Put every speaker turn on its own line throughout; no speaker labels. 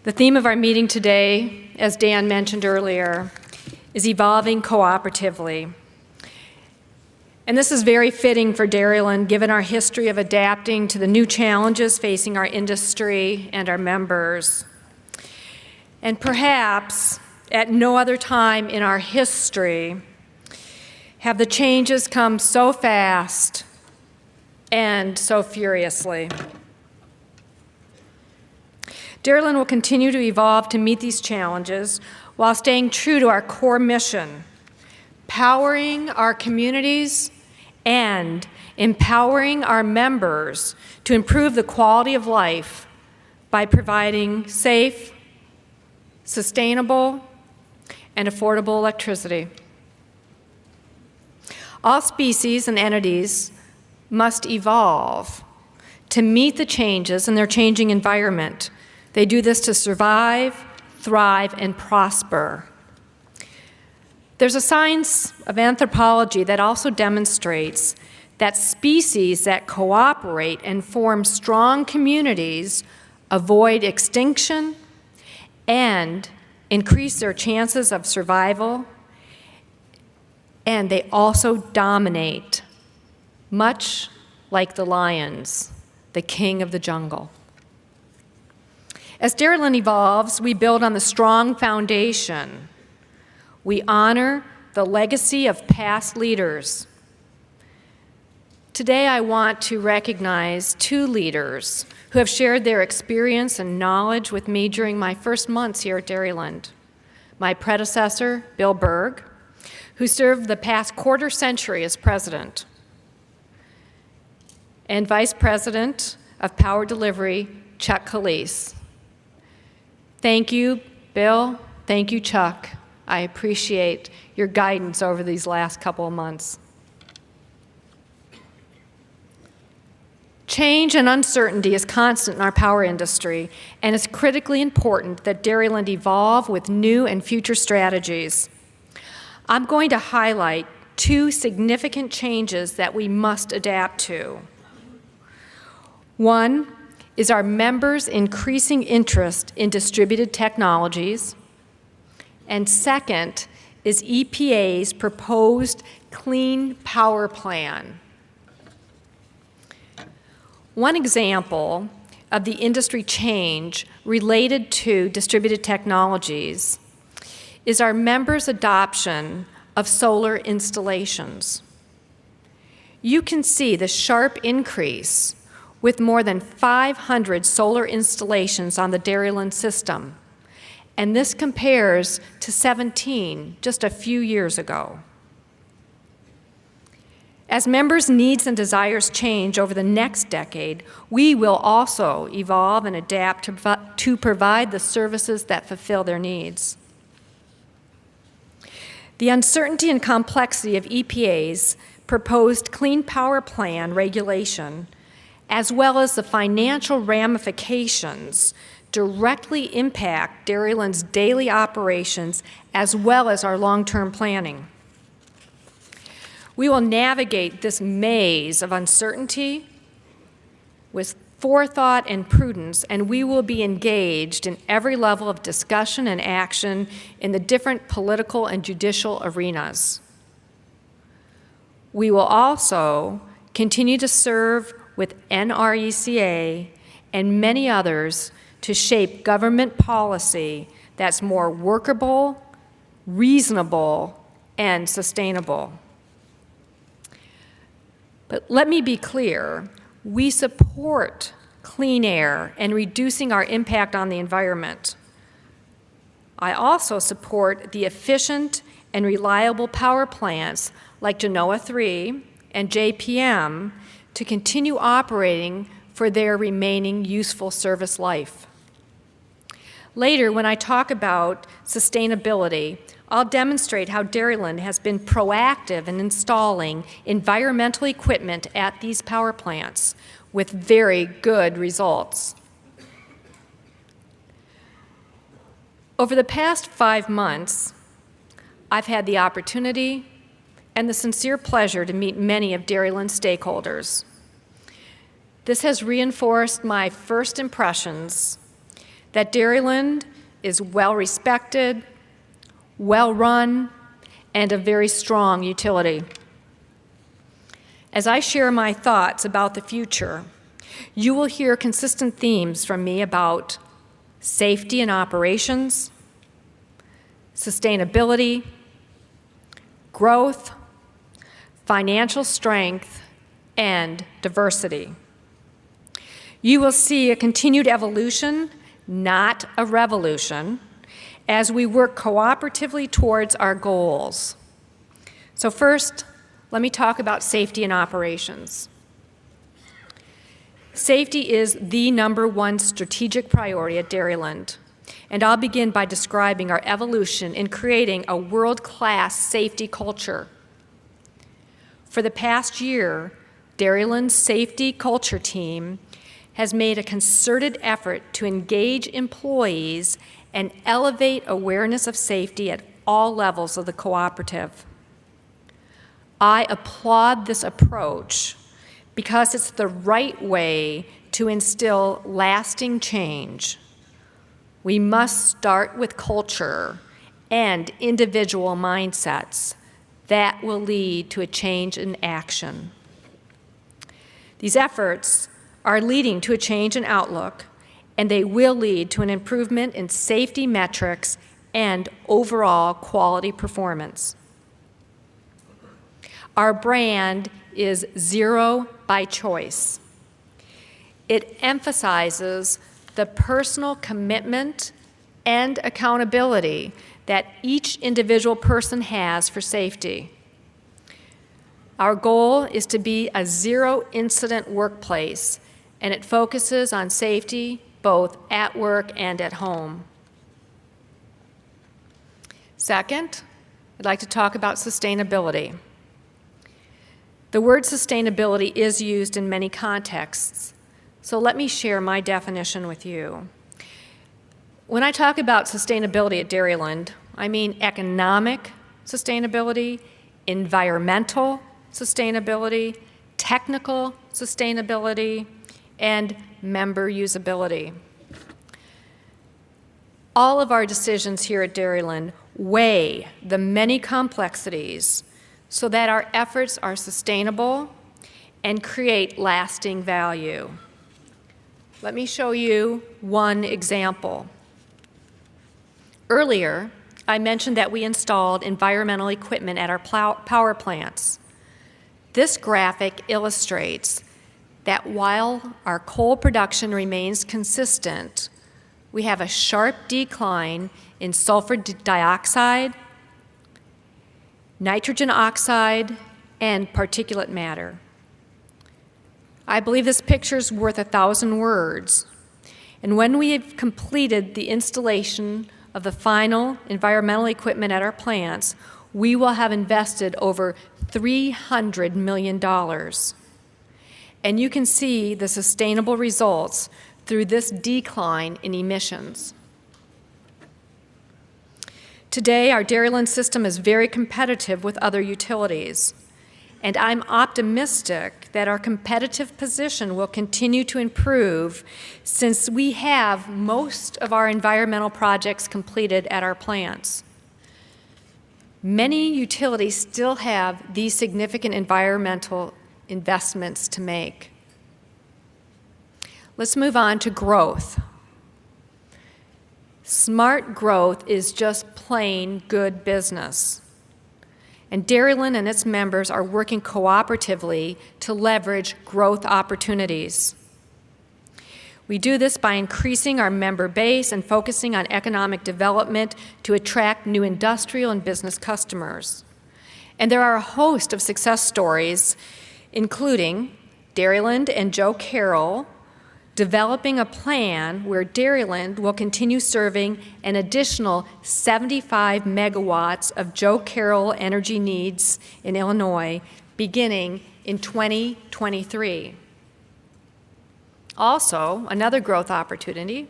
The theme of our meeting today, as Dan mentioned earlier, is evolving cooperatively. And this is very fitting for Dairyland, given our history of adapting to the new challenges facing our industry and our members. And perhaps at no other time in our history have the changes come so fast and so furiously. Dairyland will continue to evolve to meet these challenges while staying true to our core mission, powering our communities and empowering our members to improve the quality of life by providing safe, sustainable, and affordable electricity. All species and entities must evolve to meet the changes in their changing environment. They do this to survive, thrive, and prosper. There's a science of anthropology that also demonstrates that species that cooperate and form strong communities avoid extinction and increase their chances of survival, and they also dominate, much like the lions, the king of the jungle. As Dairyland evolves, we build on the strong foundation. We honor the legacy of past leaders. Today, I want to recognize two leaders who have shared their experience and knowledge with me during my first months here at Dairyland. My predecessor, Bill Berg, who served the past quarter century as president, and Vice President of Power Delivery, Chuck Calise. Thank you, Bill. Thank you, Chuck. I appreciate your guidance over these last couple of months. Change and uncertainty is constant in our power industry, and it's critically important that Dairyland evolve with new and future strategies. I'm going to highlight two significant changes that we must adapt to. One is our members' increasing interest in distributed technologies, and second is EPA's proposed Clean Power Plan. One example of the industry change related to distributed technologies is our members' adoption of solar installations. You can see the sharp increase with more than 500 solar installations on the Dairyland system, and this compares to 17 just a few years ago. As members' needs and desires change over the next decade, we will also evolve and adapt to provide the services that fulfill their needs. The uncertainty and complexity of EPA's proposed Clean Power Plan regulation, as well as the financial ramifications, directly impact Dairyland's daily operations as well as our long-term planning. We will navigate this maze of uncertainty with forethought and prudence, and we will be engaged in every level of discussion and action in the different political and judicial arenas. We will also continue to serve with NRECA and many others to shape government policy that's more workable, reasonable, and sustainable. But let me be clear, we support clean air and reducing our impact on the environment. I also support the efficient and reliable power plants like Genoa 3 and JPM to continue operating for their remaining useful service life. Later, when I talk about sustainability, I'll demonstrate how Dairyland has been proactive in installing environmental equipment at these power plants with very good results. Over the past 5 months, I've had the opportunity and the sincere pleasure to meet many of Dairyland's stakeholders. This has reinforced my first impressions that Dairyland is well-respected, well-run, and a very strong utility. As I share my thoughts about the future, you will hear consistent themes from me about safety and operations, sustainability, growth, financial strength, and diversity. You will see a continued evolution, not a revolution, as we work cooperatively towards our goals. So first, let me talk about safety and operations. Safety is the #1 strategic priority at Dairyland, and I'll begin by describing our evolution in creating a world-class safety culture. For the past year, Dairyland's safety culture team has made a concerted effort to engage employees and elevate awareness of safety at all levels of the cooperative. I applaud this approach because it's the right way to instill lasting change. We must start with culture and individual mindsets that will lead to a change in action. These efforts are leading to a change in outlook, and they will lead to an improvement in safety metrics and overall quality performance. Our brand is Zero by Choice. It emphasizes the personal commitment and accountability that each individual person has for safety. Our goal is to be a zero-incident workplace, and it focuses on safety both at work and at home. Second, I'd like to talk about sustainability. The word sustainability is used in many contexts, so let me share my definition with you. When I talk about sustainability at Dairyland, I mean economic sustainability, environmental sustainability, technical sustainability, and member usability. All of our decisions here at Dairyland weigh the many complexities so that our efforts are sustainable and create lasting value. Let me show you one example. Earlier, I mentioned that we installed environmental equipment at our power plants. This graphic illustrates that while our coal production remains consistent, we have a sharp decline in sulfur dioxide, nitrogen oxide, and particulate matter. I believe this picture is worth 1,000 words. And when we have completed the installation of the final environmental equipment at our plants, we will have invested over $300 million. And you can see the sustainable results through this decline in emissions. Today, our Dairyland system is very competitive with other utilities, and I'm optimistic that our competitive position will continue to improve since we have most of our environmental projects completed at our plants. Many utilities still have these significant environmental investments to make. Let's move on to growth. Smart growth is just plain good business. And Dairyland and its members are working cooperatively to leverage growth opportunities. We do this by increasing our member base and focusing on economic development to attract new industrial and business customers. And there are a host of success stories, including Dairyland and Joe Carroll developing a plan where Dairyland will continue serving an additional 75 megawatts of Joe Carroll energy needs in Illinois beginning in 2023. Also, another growth opportunity,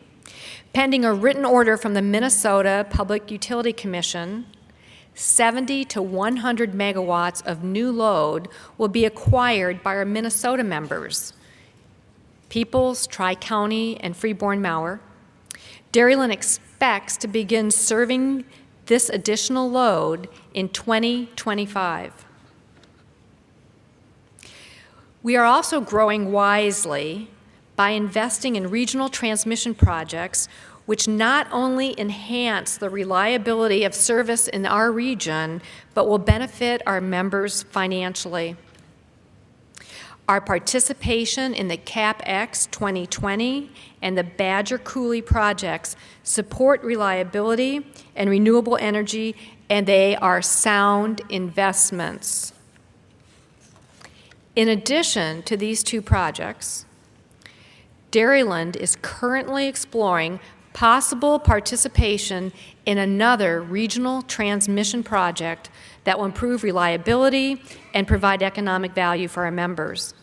pending a written order from the Minnesota Public Utility Commission, 70 to 100 megawatts of new load will be acquired by our Minnesota members, Peoples, Tri-County, and Freeborn-Mauer, Dairyland expects to begin serving this additional load in 2025. We are also growing wisely by investing in regional transmission projects which not only enhance the reliability of service in our region, but will benefit our members financially. Our participation in the CapEx 2020 and the Badger Coulee projects support reliability and renewable energy, and they are sound investments. In addition to these two projects, Dairyland is currently exploring possible participation in another regional transmission project that will improve reliability and provide economic value for our members.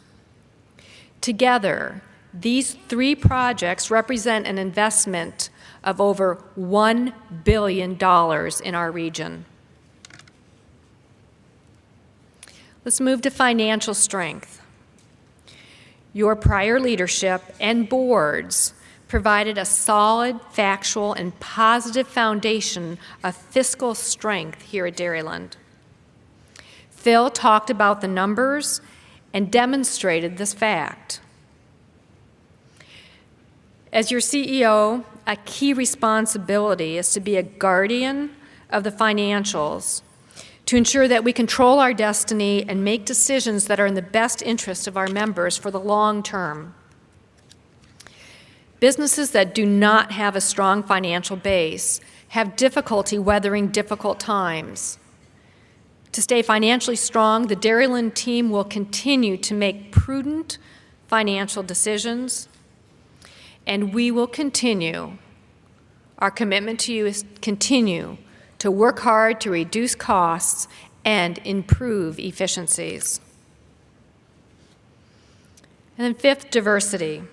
Together, these three projects represent an investment of over $1 billion in our region. Let's move to financial strength. Your prior leadership and boards provided a solid, factual, and positive foundation of fiscal strength here at Dairyland. Phil talked about the numbers and demonstrated this fact. As your CEO, a key responsibility is to be a guardian of the financials, to ensure that we control our destiny and make decisions that are in the best interest of our members for the long term. Businesses that do not have a strong financial base have difficulty weathering difficult times. To stay financially strong, the Dairyland team will continue to make prudent financial decisions, and we will continue. Our commitment to you is continue to work hard to reduce costs and improve efficiencies. And then fifth, diversity.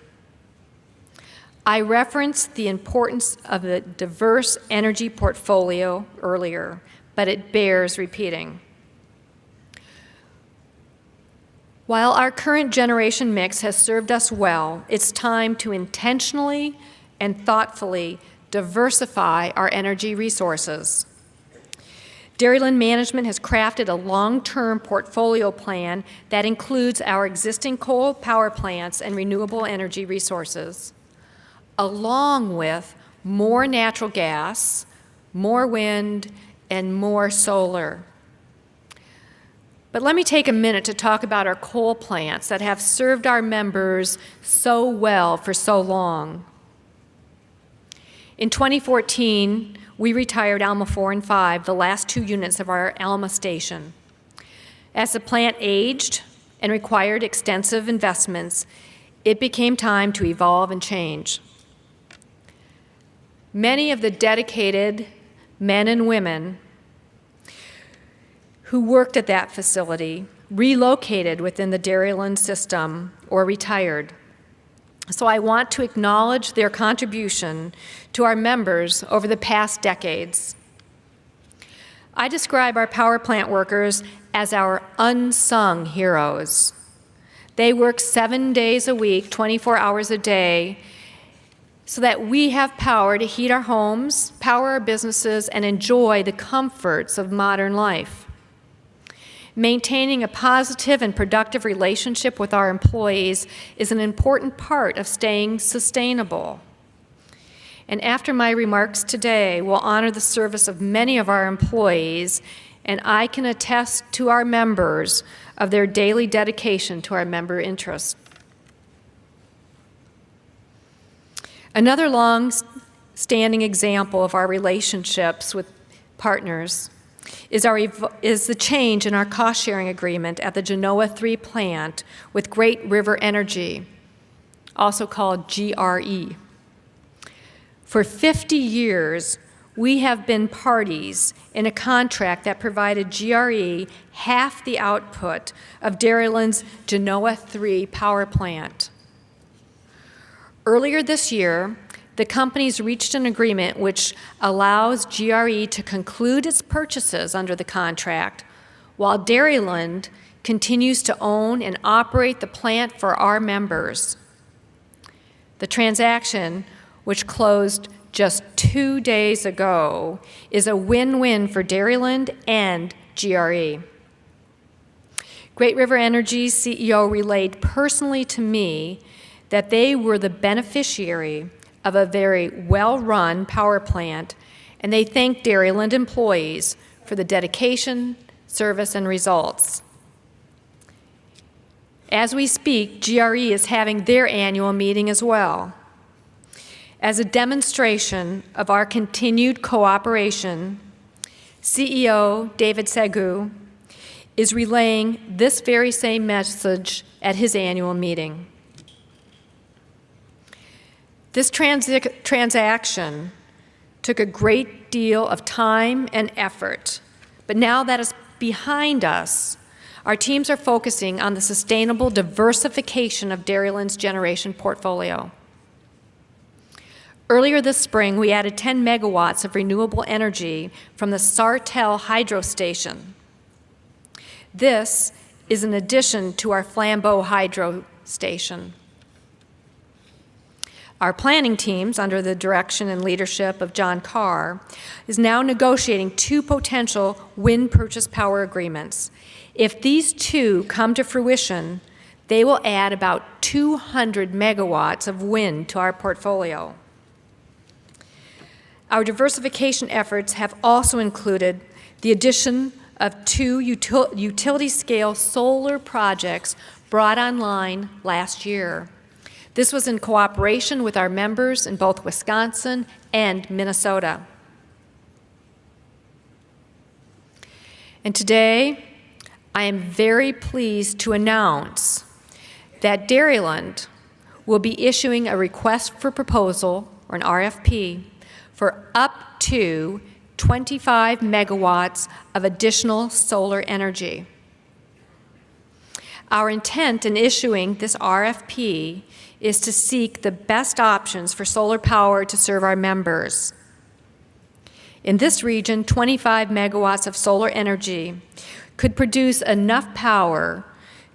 I referenced the importance of a diverse energy portfolio earlier, but it bears repeating. While our current generation mix has served us well, it's time to intentionally and thoughtfully diversify our energy resources. Dairyland management has crafted a long-term portfolio plan that includes our existing coal power plants and renewable energy resources, along with more natural gas, more wind, and more solar. But let me take a minute to talk about our coal plants that have served our members so well for so long. In 2014, we retired Alma 4 and 5, the last two units of our Alma station. As the plant aged and required extensive investments, it became time to evolve and change. Many of the dedicated men and women who worked at that facility relocated within the Dairyland system or retired. So I want to acknowledge their contribution to our members over the past decades. I describe our power plant workers as our unsung heroes. They work 7 days a week, 24 hours a day, so that we have power to heat our homes, power our businesses, and enjoy the comforts of modern life. Maintaining a positive and productive relationship with our employees is an important part of staying sustainable. And after my remarks today, we'll honor the service of many of our employees, and I can attest to our members of their daily dedication to our member interests. Another long-standing example of our relationships with partners is the change in our cost-sharing agreement at the Genoa 3 plant with Great River Energy, also called GRE. For 50 years, we have been parties in a contract that provided GRE half the output of Dairyland's Genoa 3 power plant. Earlier this year, the companies reached an agreement which allows GRE to conclude its purchases under the contract, while Dairyland continues to own and operate the plant for our members. The transaction, which closed just 2 days ago is a win-win for Dairyland and GRE. Great River Energy's CEO relayed personally to me that they were the beneficiary of a very well-run power plant, and they thanked Dairyland employees for the dedication, service, and results. As we speak, GRE is having their annual meeting as well. As a demonstration of our continued cooperation, CEO David Segu is relaying this very same message at his annual meeting. This transaction took a great deal of time and effort, but now that is behind us, our teams are focusing on the sustainable diversification of Dairyland's generation portfolio. Earlier this spring, we added 10 megawatts of renewable energy from the Sartell Hydro Station. This is in addition to our Flambeau Hydro Station. Our planning teams, under the direction and leadership of John Carr, is now negotiating 2 potential wind purchase power agreements. If these 2 come to fruition, they will add about 200 megawatts of wind to our portfolio. Our diversification efforts have also included the addition of 2 utility-scale solar projects brought online last year. This was in cooperation with our members in both Wisconsin and Minnesota. And today, I am very pleased to announce that Dairyland will be issuing a request for proposal, or an RFP, for up to 25 megawatts of additional solar energy. Our intent in issuing this RFP is to seek the best options for solar power to serve our members. In this region, 25 megawatts of solar energy could produce enough power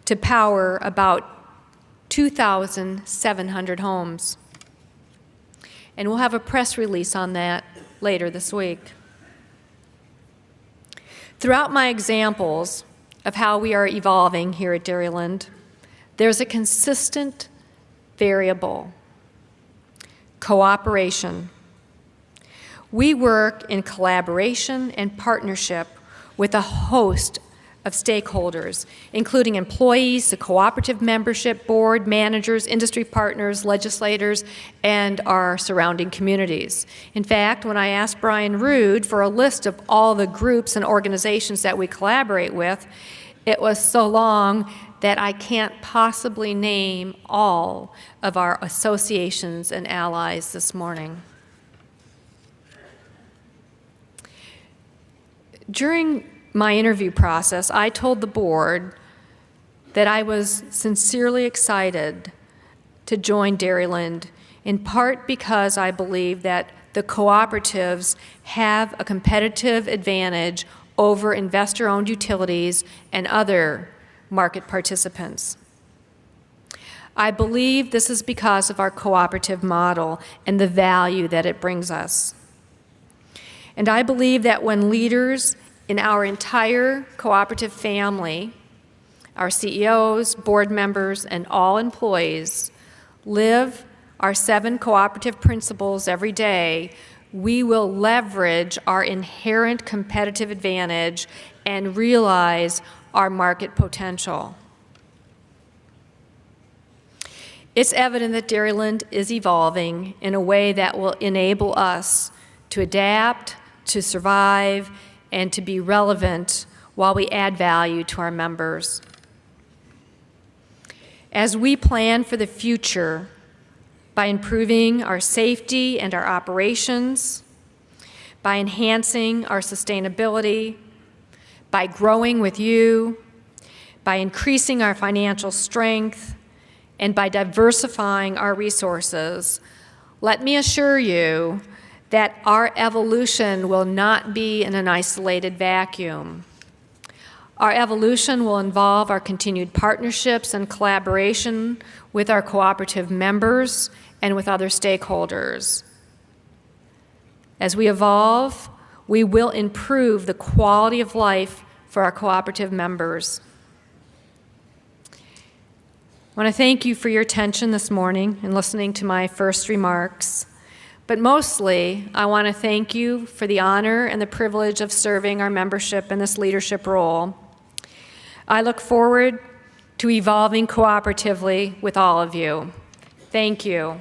to power about 2,700 homes. And we'll have a press release on that later this week. Throughout my examples of how we are evolving here at Dairyland, there's a consistent variable: cooperation. We work in collaboration and partnership with a host of stakeholders, including employees, the cooperative membership board, managers, industry partners, legislators, and our surrounding communities. In fact, when I asked Brian Rood for a list of all the groups and organizations that we collaborate with, it was so long that I can't possibly name all of our associations and allies this morning. During my interview process, I told the board that I was sincerely excited to join Dairyland, in part because I believe that the cooperatives have a competitive advantage over investor-owned utilities and other market participants. I believe this is because of our cooperative model and the value that it brings us. And I believe that when leaders in our entire cooperative family, our CEOs, board members, and all employees, live our 7 cooperative principles every day, we will leverage our inherent competitive advantage and realize our market potential. It's evident that Dairyland is evolving in a way that will enable us to adapt, to survive, and to be relevant while we add value to our members. As we plan for the future by improving our safety and our operations, by enhancing our sustainability, by growing with you, by increasing our financial strength, and by diversifying our resources, let me assure you that our evolution will not be in an isolated vacuum. Our evolution will involve our continued partnerships and collaboration with our cooperative members and with other stakeholders. As we evolve, we will improve the quality of life for our cooperative members. I want to thank you for your attention this morning and listening to my first remarks. But mostly, I want to thank you for the honor and the privilege of serving our membership in this leadership role. I look forward to evolving cooperatively with all of you. Thank you.